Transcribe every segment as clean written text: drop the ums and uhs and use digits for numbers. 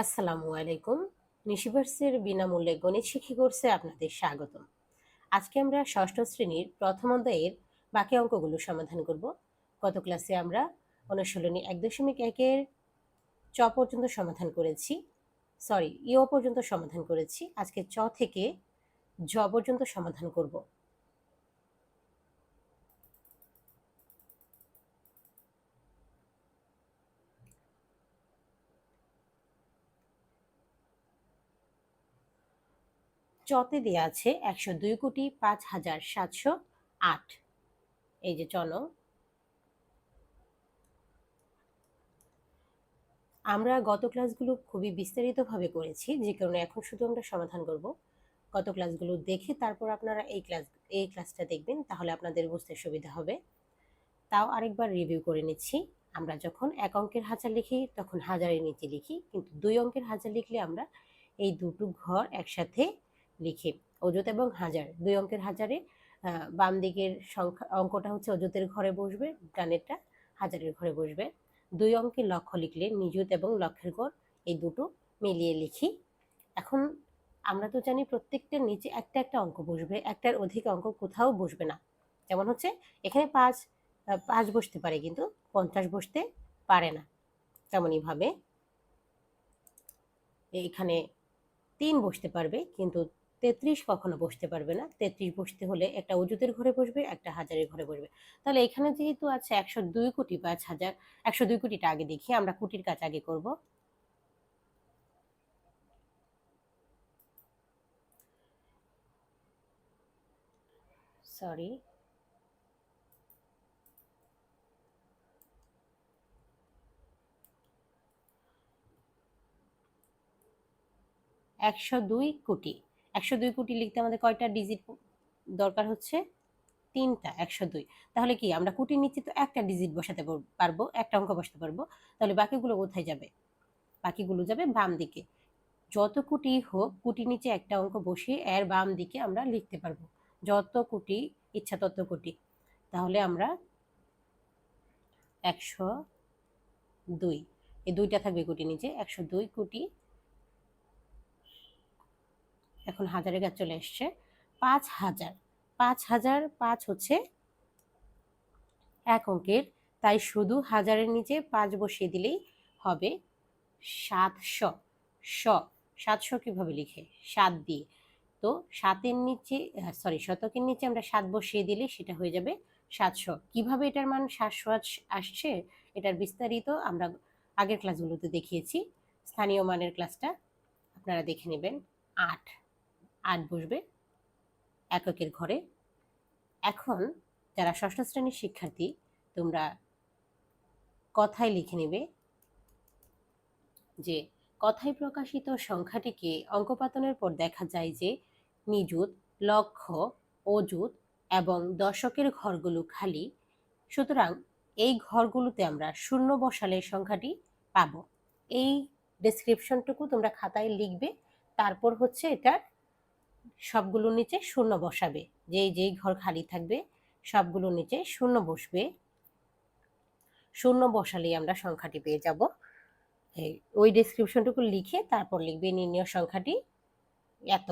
আসসালামু আলাইকুম। নিশিভার্সের বিনামূল্যে গণিত শিক্ষা কোর্সে আপনাদের স্বাগতম। আজকে আমরা ষষ্ঠ শ্রেণীর প্রথম অধ্যায়ের বাকি অঙ্কগুলো সমাধান করব। গত ক্লাসে আমরা অনুশীলনী 1.1-এর চ পর্যন্ত সমাধান করেছি, ইও পর্যন্ত সমাধান করেছি। আজকে চ থেকে জ পর্যন্ত সমাধান করব। চতে দেওয়া আছে 102,05,708। এই যে চলো আমরা গত ক্লাসগুলো খুবই বিস্তারিতভাবে করেছি, যে কারণে এখন শুধু আমরা সমাধান করব। গত ক্লাসগুলো দেখে তারপর আপনারা এই ক্লাসটা দেখবেন, তাহলে আপনাদের বুঝতে সুবিধা হবে। তাও আরেকবার রিভিউ করে নিচ্ছি। আমরা যখন এক অঙ্কের হাজার লিখি তখন হাজারের নিচে লিখি, কিন্তু দুই অঙ্কের হাজার লিখলে আমরা এই দুটো ঘর একসাথে লিখি। অযুত এবং হাজার, দুই অঙ্কের হাজারে বাম দিকের সংখ্যা অঙ্কটা হচ্ছে অযুতের ঘরে বসবে, ডানেরটা হাজারের ঘরে বসবে। দুই অঙ্কের লক্ষ লিখলে নিযুত এবং লক্ষের ঘর এই দুটো মিলিয়ে লিখি। এখন আমরা তো জানি প্রত্যেকটার নিচে একটা একটা অঙ্ক বসবে, একটার অধিক অঙ্ক কোথাও বসবে না। যেমন হচ্ছে এখানে 5 বসতে পারে, কিন্তু 50 বসতে পারে না। তেমনই ভাবে এখানে 3 বসতে পারবে, কিন্তু 33 কখনো বসতে পারবে না। 33 বসতে হলে একটা অযুতের ঘরে বসবে, একটা হাজারের ঘরে বসবে। তাহলে এখানে যেহেতু আছে 102,05,000, 102 কোটিটা আগে দেখি, আমরা কোটির কাজ আগে করব। সরি, 102 কোটি। 102 কোটি লিখতে আমাদের কয়টা ডিজিট দরকার হচ্ছে? 3টা। 102, তাহলে কি আমরা কোটির নিচে তো একটা ডিজিট বসাতে পারবো, একটা অঙ্ক বসাতে পারবো। তাহলে বাকিগুলো কোথায় যাবে? বাকিগুলো যাবে বাম দিকে। যত কোটি হোক, কোটির নিচে একটা অঙ্ক বসিয়ে এর বাম দিকে আমরা লিখতে পারবো। যত কোটি ইচ্ছা তত কোটি। তাহলে আমরা 102, এই দুইটা থাকবে কোটির নিচে, 102 কোটি। এখন হাজারের কাজ চলে এসছে। 5,000, 5,000, 5 হচ্ছে এক অঙ্কের, তাই শুধু হাজারের নিচে 5 বসিয়ে দিলেই হবে 700। 700 কিভাবে লিখে? 7 দিয়ে। তো সাতের নিচে শতকের নিচে আমরা 7 বসিয়ে দিলে সেটা হয়ে যাবে 700। কিভাবে এটার মান 700 আসছে, এটার বিস্তারিত আমরা আগের ক্লাসগুলোতে দেখিয়েছি। স্থানীয় মানের ক্লাসটা আপনারা দেখে নেবেন। 8 বসবে এককের ঘরে। এখন যারা ষষ্ঠ শ্রেণীর শিক্ষার্থী, তোমরা কথায় লিখে নেবে যে কথায় প্রকাশিত সংখ্যাটিকে অঙ্কপাতনের পর দেখা যায় যে নিযুত, লক্ষ, অযুত এবং দশকের ঘরগুলো খালি। সুতরাং এই ঘরগুলোতে আমরা শূন্য বসালে সংখ্যাটি পাবো। এই ডেসক্রিপশনটুকু তোমরা খাতায় লিখবে, তারপর হচ্ছে এটার সবগুলোর নিচে শূন্য বসাবে। যেই ঘর খালি থাকবে সবগুলোর নিচে শূন্য বসবে। শূন্য বসালেই আমরা সংখ্যাটি পেয়ে যাব। ওই ডেসক্রিপশনটুকু লিখে তারপর লিখবে নির্ণয় সংখ্যাটি এত,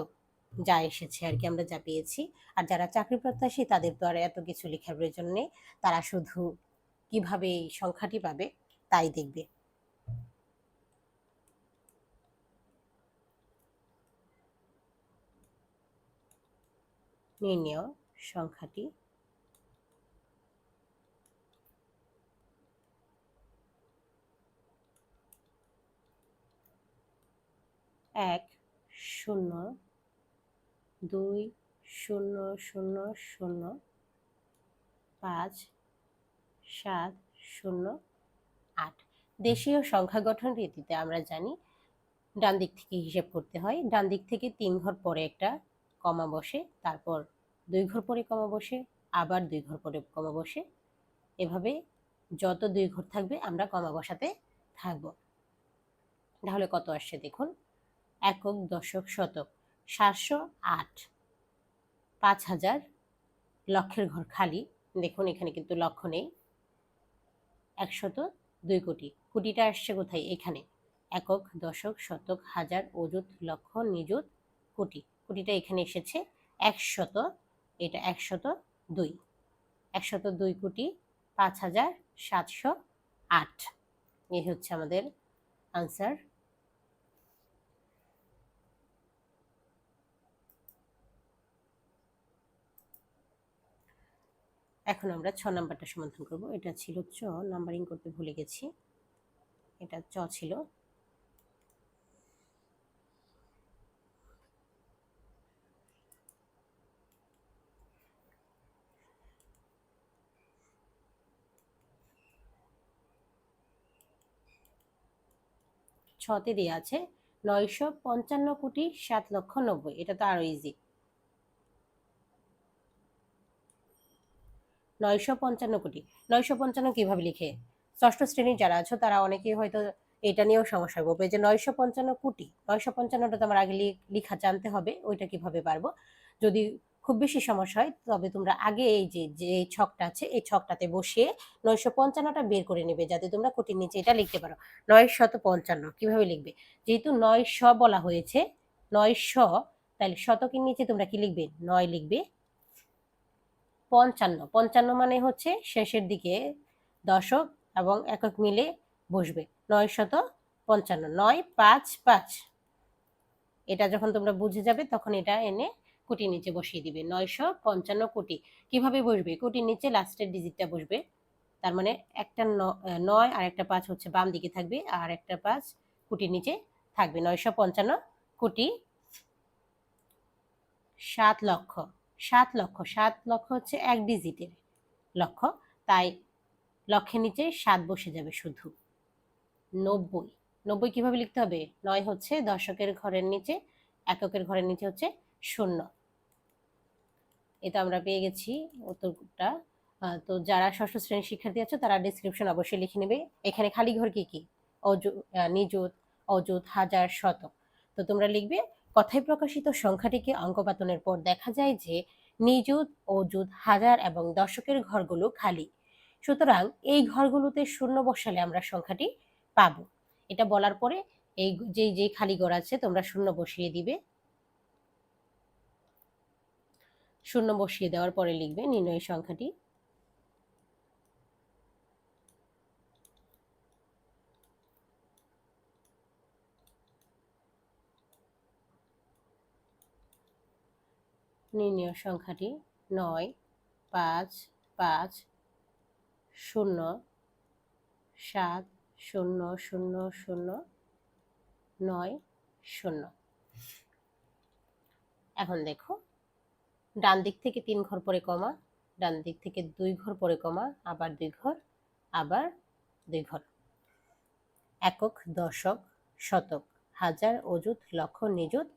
যা এসেছে আর কি, আমরা যা পেয়েছি। আর যারা চাকরি প্রত্যাশী তাদের তো আর এত কিছু লেখার প্রয়োজন নেই, তারা শুধু কিভাবে এই সংখ্যাটি পাবে তাই দেখবে। নির্ণয় সংখ্যাটি এক শূন্য 2 0 0 0 5 7 0 8। দেশীয় সংখ্যা গঠন রীতিতে আমরা জানি ডান দিক থেকে হিসেব করতে হয়। ডান দিক থেকে 3 ঘর পরে একটা কমা বসে, তারপর 2 ঘর পরে কমা বসে, আবার 2 ঘর পরে কমা বসে। এভাবে যত 2 ঘর থাকবে আমরা কমা বসাতে থাকব। তাহলে কত আসছে দেখুন, একক, দশক, শতক 708। 5,000, লক্ষের ঘর খালি, দেখুন এখানে কিন্তু লক্ষ নেই। 102 কোটি, কোটিটা আসছে কোথায়? এখানে। একক, দশক, শতক, হাজার, অযুত, লক্ষ, নিযুত, কোটি। কোটিটা এখানে এসেছে 100, এটা 102। 102 কোটি 5,708। এই হচ্ছে আমাদের আনসার। এখন আমরা 6 নাম্বারটা সমাধান করব। এটা ছিল চ, নাম্বারিং করতে ভুলে গেছি, এটা চ ছিল। ছতে দেওয়া আছে 955 কোটি 7,90,000। এটা তো আরো ইজি। 955 কোটি, 955 কিভাবে লিখে? ষষ্ঠ শ্রেণীর যারা আছো তারা অনেকেই হয়তো এটা নিয়েও সমস্যা করবে যে 955 কোটি, 955টা তো আমার আগে লিখা জানতে হবে, ওইটা কিভাবে পারবো? যদি খুব বেশি সমস্যা হয় তবে তোমরা আগে এই যে ছকটা আছে এই ছকটাতে বসিয়ে 955টা বের করে নেবে, যাতে তোমরা কোটির নিচে এটা লিখতে পারো। 955 কিভাবে লিখবে? যেহেতু 900 বলা হয়েছে, 900, তাহলে শতকের নিচে তোমরা কি লিখবে? 9 লিখবে। 55, 55 মানে হচ্ছে শেষের দিকে দশক এবং একক মিলে বসবে। 955, 955। এটা যখন তোমরা বুঝে যাবে তখন এটা এনে কোটির নিচে বসিয়ে দিবে। 955 কোটি কিভাবে বসবে? কোটির নিচে লাস্টের ডিজিটটা বসবে, তার মানে একটা 9 আর একটা 5 হচ্ছে বাম দিকে থাকবে, আর একটা 5 কোটির নিচে থাকবে। 955 কোটি 7 লক্ষ। 7 লক্ষ, 7 লক্ষ হচ্ছে এক ডিজিটের লক্ষ, তাই লক্ষের নিচে 7 বসে যাবে শুধু। 90, 90 কিভাবে লিখতে হবে? 9 হচ্ছে দশকের ঘরের নিচে, এককের ঘরের নিচে হচ্ছে 0। এটা আমরা পেয়ে গেছি উত্তরটা। তো যারা ষষ্ঠ শ্রেণীর শিক্ষার্থী আছো তারা ডেসক্রিপশন অবশ্যই লিখে নেবে। এখানে খালি ঘর কি কি? নিযুত, অযুত, হাজার, শতক। তো তোমরা লিখবে কথায় প্রকাশিত সংখ্যাটিকে অঙ্কপাতনের পর দেখা যায় যে নিযুত, অযুত, হাজার এবং দশকের ঘরগুলো খালি, সুতরাং এই ঘরগুলোতে শূন্য বসালে আমরা সংখ্যাটি পাবো। এটা বলার পরে এই যে খালি ঘর আছে তোমরা শূন্য বসিয়ে দিবে। শূন্য বসিয়ে দেওয়ার পরে লিখবে নির্ণয় সংখ্যাটি। নির্ণয় সংখ্যাটি 955070009। এখন দেখো ডান দিক থেকে 3 ঘর পরে কমা, ডান দিক থেকে 2 ঘর পরে কমা, আবার 2 ঘর, আবার 2 ঘর। একক, দশক, শতক, হাজার, অযুত, লক্ষ, নিযুত,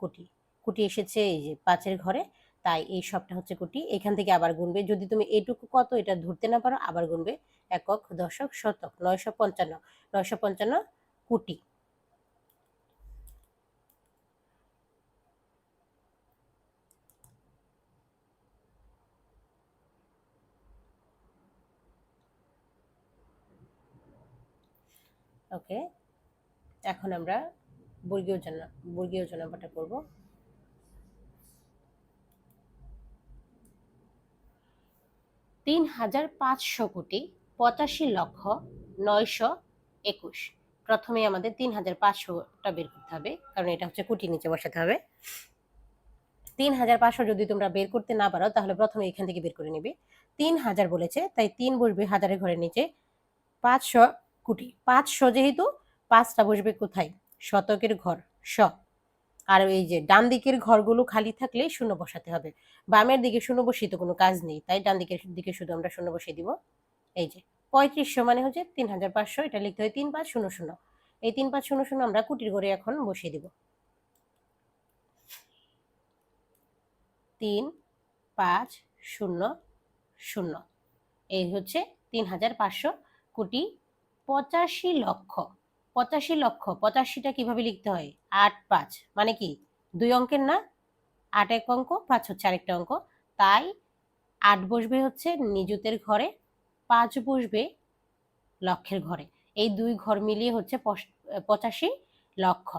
কোটি। কোটি এসেছে এই যে 5-এর ঘরে, তাই এই সবটা হচ্ছে কোটি। এখান থেকে আবার গুনবে, যদি তুমি এটুকু কত এটা ধরতে না পারো আবার গুনবে। একক, দশক, শতক, 955, 955 কোটি। ওকে, এখন আমরা বর্গীয় জ নাম্বারটা করব। 3,500 কোটি 85,921। প্রথমে আমাদের 3,500টা বের করতে হবে, কারণ এটা হচ্ছে কোটির নিচে বসাতে হবে। 3,500 যদি তোমরা বের করতে না পারো তাহলে প্রথমে এখান থেকে বের করে নিবে। 3,000 বলেছে তাই 3 বসবে হাজারের ঘরের নিচে। 500 কোটি, 500 যেহেতু 5টা বসবে কোথায়? শতকের ঘর, শ। আর এই যে ডান দিকের ঘরগুলো খালি থাকলে শূন্য বসাতে হবে। বামের দিকে শূন্য বসিয়ে তো কোনো কাজ নেই, তাই ডান দিকে শুধু আমরা শূন্য বসিয়ে দিব। এই যে 3500 মানে হচ্ছে 3,500, এটা লিখতে হয় 3500। এই 3500 আমরা কোটির ঘরে এখন বসিয়ে দিব। 3500, এই হচ্ছে 3,500 কোটি 85 লক্ষ। 85 লক্ষ, 85টা কিভাবে লিখতে হয়? 8-5 মানে কি 2 অঙ্কের না? 8 এক অঙ্ক, 5 হচ্ছে আরেকটা অঙ্ক, তাই 8 বসবে হচ্ছে নিযুতের ঘরে, 5 বসবে লক্ষের ঘরে। এই 2 ঘর মিলিয়ে হচ্ছে 85 লক্ষ।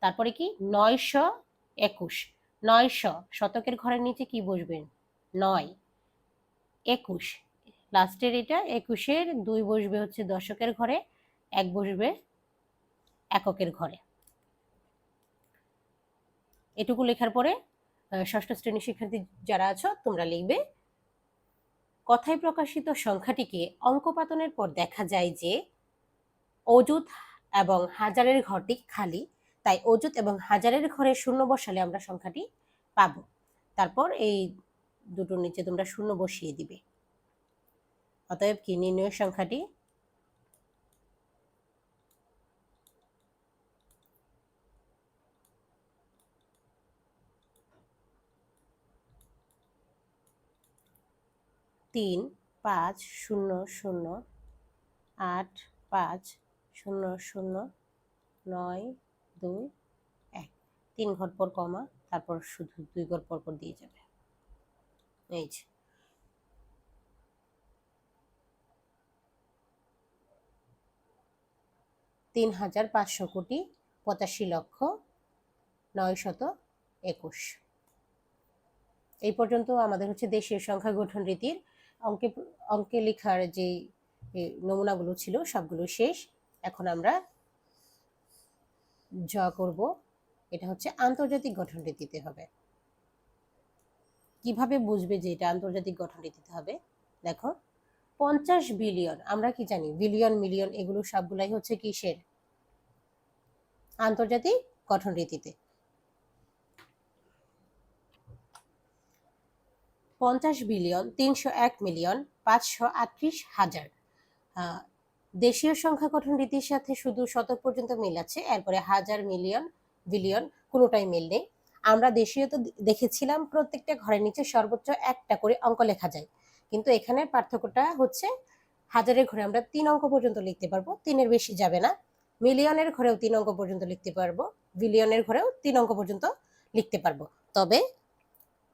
তারপরে কি 921, 900 শতকের ঘরের নিচে কি বসবেন 9, 21 লাস্টের এটা 21-এর 2 বসবে হচ্ছে দশকের ঘরে, 1 বসবে এককের ঘরে। এটুকু লেখার পরে ষষ্ঠ শ্রেণীর শিক্ষার্থী যারা আছো তোমরা লিখবে কথায় প্রকাশিত সংখ্যাটিকে অঙ্কপাতনের পর দেখা যায় যে অযুত এবং হাজারের ঘরটি খালি, তাই অযুত এবং হাজারের ঘরে শূন্য বসালে আমরা সংখ্যাটি পাবো। তারপর এই দুটোর নিচে তোমরা শূন্য বসিয়ে দিবে। অতএব কি নির্ণয় সংখ্যাটি 3, 5, 0, 0, 8, 5, 0, 0, 9, 2, 1। 3 ঘর পর কমা, তারপর শুধু 2 ঘর পর পর দিয়ে যাবে। এই যে 3,500,85,921। এই পর্যন্ত আমাদের হচ্ছে দেশীয় সংখ্যা গঠন রীতির অঙ্কে লেখার যে নমুনাগুলো ছিল সবগুলো শেষ। এখন আমরা করব, এটা হচ্ছে আন্তর্জাতিক গঠন রীতিতে হবে। কিভাবে বুঝবে যে এটা আন্তর্জাতিক গঠন রীতিতে হবে? দেখো 50 বিলিয়ন, আমরা কি জানি বিলিয়ন মিলিয়ন এগুলো সবগুলাই হচ্ছে কিসের আন্তর্জাতিক গঠন রীতিতে। 50,301,538,000। দেশীয় সংখ্যা গঠন রীতির সাথে শুধু শতক পর্যন্ত মিল আছে, এরপরে হাজার, মিলিয়ন, বিলিয়ন কোনোটাই মিল নেই। আমরা দেশীয় তো দেখেছিলাম প্রত্যেকটা ঘরের নিচে সর্বোচ্চ একটা করে অঙ্ক লেখা যায়, কিন্তু এখানে পার্থক্যটা হচ্ছে হাজারের ঘরে আমরা 3 অঙ্ক পর্যন্ত লিখতে পারবো, 3-এর বেশি যাবে না। মিলিয়নের ঘরেও 3 অঙ্ক পর্যন্ত লিখতে পারবো, বিলিয়নের ঘরেও 3 অঙ্ক পর্যন্ত লিখতে পারবো। তবে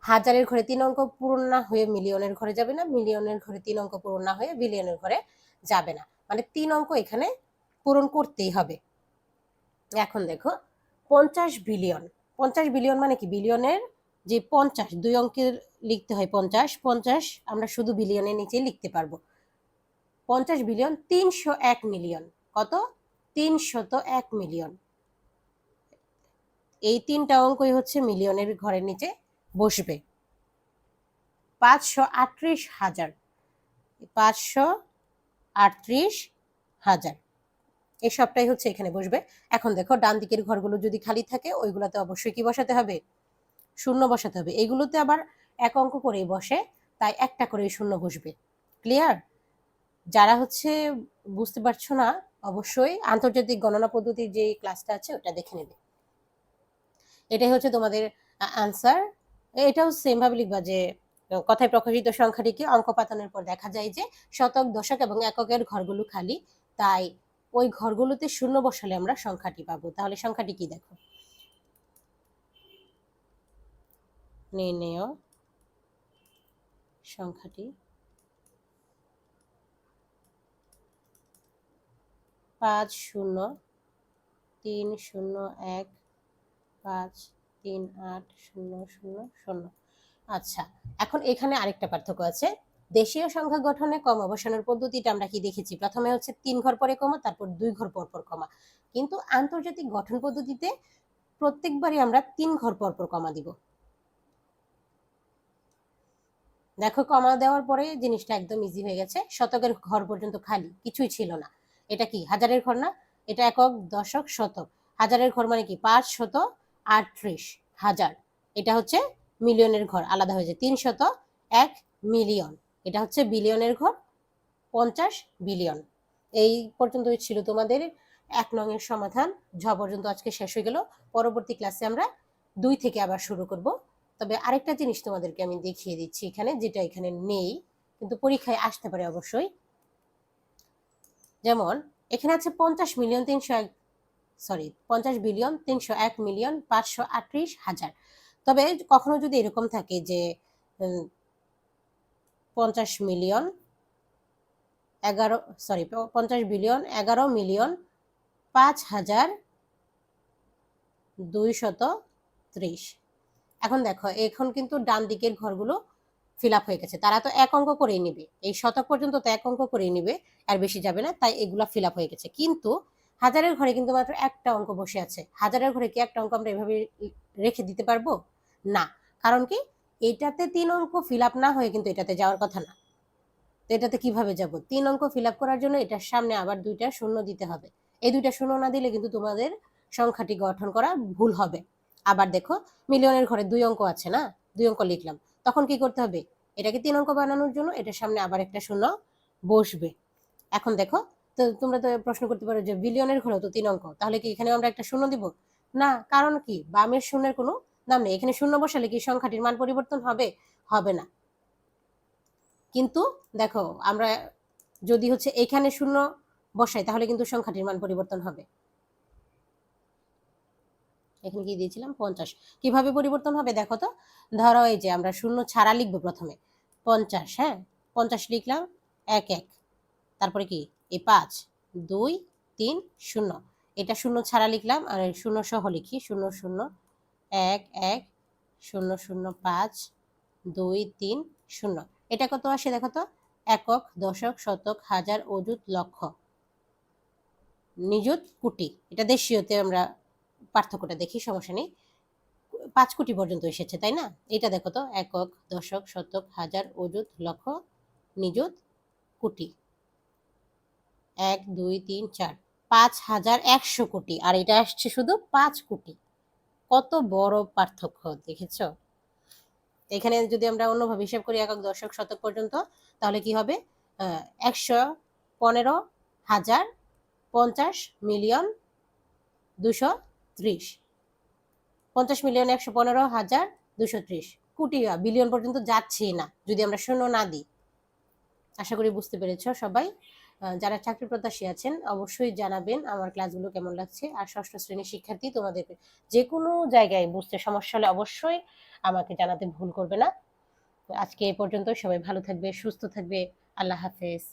হাজারের ঘরে 3 অঙ্ক পূরণ না হয়ে মিলিয়নের ঘরে যাবে না, মিলিয়নের ঘরে 3 অঙ্ক পূরণ না হয়ে বিলিয়নের ঘরে যাবে না, মানে 3 অঙ্ক এখানে পূরণ করতেই হবে। এখন দেখো 50 বিলিয়ন, 50 বিলিয়ন মানে কি বিলিয়নের যে 50 2 অঙ্কের লিখতে হয় 50, 50 আমরা শুধু বিলিয়নের নিচে লিখতে পারবো। 50 বিলিয়ন 301 মিলিয়ন, কত 301 মিলিয়ন। এই 3টা অঙ্কই হচ্ছে মিলিয়নের ঘরের নিচে বসবে। 538,000, 538,000 এই সবটাই হচ্ছে এখানে বসবে। এখন দেখো ডান দিকের ঘরগুলো যদি খালি থাকে ওইগুলোতে অবশ্যই কি বসাতে হবে শূন্য বসাতে হবে। এইগুলোতে আবার এক অঙ্ক করেই বসে, তাই একটা করে শূন্য বসবে। ক্লিয়ার? যারা হচ্ছে বুঝতে পারছো না অবশ্যই আন্তর্জাতিক গণনা পদ্ধতির যে ক্লাসটা আছে ওটা দেখে নেবে। এটাই হচ্ছে তোমাদের আনসার। এটাও সেম ভাবে লিখবা যে কথায় প্রকাশিত সংখ্যাটিকে অঙ্ক পাতানোর পর দেখা যায় যে শতক, দশক এবং এককের ঘরগুলো খালি, তাই ওই ঘরগুলোতে শূন্য বসালে আমরা সংখ্যাটি পাবো। তাহলে সংখ্যাটি কি দেখো, নির্ণেয় সংখ্যাটি 5,0,3,0,1,5,3,8,0,0,0। আচ্ছা, এখন এখানে আরেকটা পার্থক্য আছে। দেশীয় সংখ্যা গঠনে কমা বসানোর পদ্ধতিটা আমরা কি দেখেছি, প্রথমে হচ্ছে 3 ঘর পরে কমা, তারপর 2 ঘর পর পর কমা। কিন্তু আন্তর্জাতিক গঠন পদ্ধতিতে প্রত্যেকবারই আমরা 3 ঘর পর পর কমা দিব। দেখো কমা দেওয়ার পরে জিনিসটা একদম ইজি হয়ে গেছে। শতকের ঘর পর্যন্ত খালি, কিছুই ছিল না। এটা কি হাজারের ঘর না, এটা একক, দশক, শতক। হাজারের ঘর মানে কি 538,000। এটা হচ্ছে মিলিয়নের ঘর, আলাদা হয়ে যায় 301 মিলিয়ন। এটা হচ্ছে বিলিয়নের ঘর 50 বিলিয়ন। এই পর্যন্তই ছিল তোমাদের 1 নং এর সমাধান। ঝ পর্যন্ত আজকে শেষ হয়ে গেল। পরবর্তী ক্লাসে আমরা 2 থেকে আবার শুরু করব। তবে আরেকটা জিনিস তোমাদেরকে আমি দেখিয়ে দিচ্ছি এখানে, যেটা এখানে নেই কিন্তু পরীক্ষায় আসতে পারে অবশ্যই। যেমন এখানে আছে 50 বিলিয়ন 301,538,000। তবে কখনো যদি এরকম থাকে যে 50 বিলিয়ন 11 মিলিয়ন 5230। এখন দেখো, এখন কিন্তু ডান দিকের ঘরগুলো ফিল আপ হয়ে গেছে। তারা তো এক অঙ্ক করেই নিবে, এই শতক পর্যন্ত তো এক অঙ্ক করেই নিবে, আর বেশি যাবে না, তাই এগুলা ফিল আপ হয়ে গেছে। কিন্তু হাজারের ঘরে কিন্তু মাত্র একটা অঙ্ক বসে আছে। হাজারের ঘরে কি একটা অঙ্ক আমরা এভাবে রেখে দিতে পারবো? না। কারণ কি, এইটাতে 3 অঙ্ক ফিল আপ না হয়ে কিন্তু এটাতে যাওয়ার কথা না। তো এটাতে কিভাবে যাব? 3 অঙ্ক ফিল আপ করার জন্য এটার সামনে আবার 2টা শূন্য দিতে হবে। এই 2টা শূন্য না দিলে কিন্তু তোমাদের সংখ্যাটি গঠন করা ভুল হবে। আবার দেখো, মিলিয়নের ঘরে 2 অঙ্ক আছে না, 2 অঙ্ক লিখলাম, তখন কি করতে হবে? এটাকে 3 অঙ্ক বানানোর জন্য এটার সামনে আবার একটা শূন্য বসবে। এখন দেখো, তো তোমরা তো প্রশ্ন করতে পারো যে বিলিয়নের ঘরেও তো 3 অঙ্ক, তাহলে কি এখানে আমরা একটা শূন্য দিব? না। কারণ কি, বামের শূন্যের কোনো দাম নেই। এখানে শূন্য বসালে কি সংখ্যাটির মান পরিবর্তন হবে? হবে না। কিন্তু দেখো, আমরা যদি হচ্ছে এখানে শূন্য বসাই তাহলে কিন্তু সংখ্যাটির মান পরিবর্তন হবে। এখানে কি দিয়েছিলাম? 50। কিভাবে পরিবর্তন হবে দেখো তো। ধরো এই যে আমরা শূন্য ছাড়া লিখবো প্রথমে 50, হ্যাঁ, 50 লিখলাম, 1 1, তারপরে কি এই 5 2 3 0, এটা শূন্য ছাড়া লিখলাম, আর শূন্য সহ লিখি 0 0 1 1 0 0 5 2 3 0। এটা কত আসে দেখো তো? একক, দশক, শতক, হাজার, অযুত, লক্ষ, নিযুত, কোটি। এটা দেশীয়তে আমরা পার্থক্যটা দেখি, সমস্যা নেই। 5 কোটি পর্যন্ত এসেছে, তাই না? এটা দেখো তো, একক, দশক, শতক, হাজার, অযুত, লক্ষ, নিযুত, কোটি। 1 2 3 4, 5100 কোটি, আর এটা আসছে শুধু 5 কোটি। কত বড় পার্থক্য দেখেছো? এখানে যদি আমরা অন্যভাবে হিসাব করি, একক, দশক, শতক পর্যন্ত, তাহলে কি হবে? 115,050,230। 50,115,230 কোটি। বিলিয়ন পর্যন্ত যাচ্ছে না যদি আমরা শূন্য না দিই। আশা করি বুঝতে পেরেছ সবাই। যারা চাকরি প্রত্যাশী আছেন অবশ্যই জানাবেন আমার ক্লাসগুলো কেমন লাগছে। আর ষষ্ঠ শ্রেণীর শিক্ষার্থী, তোমাদের যে কোনো জায়গায় বুঝতে সমস্যা হলে অবশ্যই আমাকে জানাতে ভুল করবে না। আজকে এ পর্যন্ত। সবাই ভালো থাকবে, সুস্থ থাকবে। আল্লাহ হাফেজ।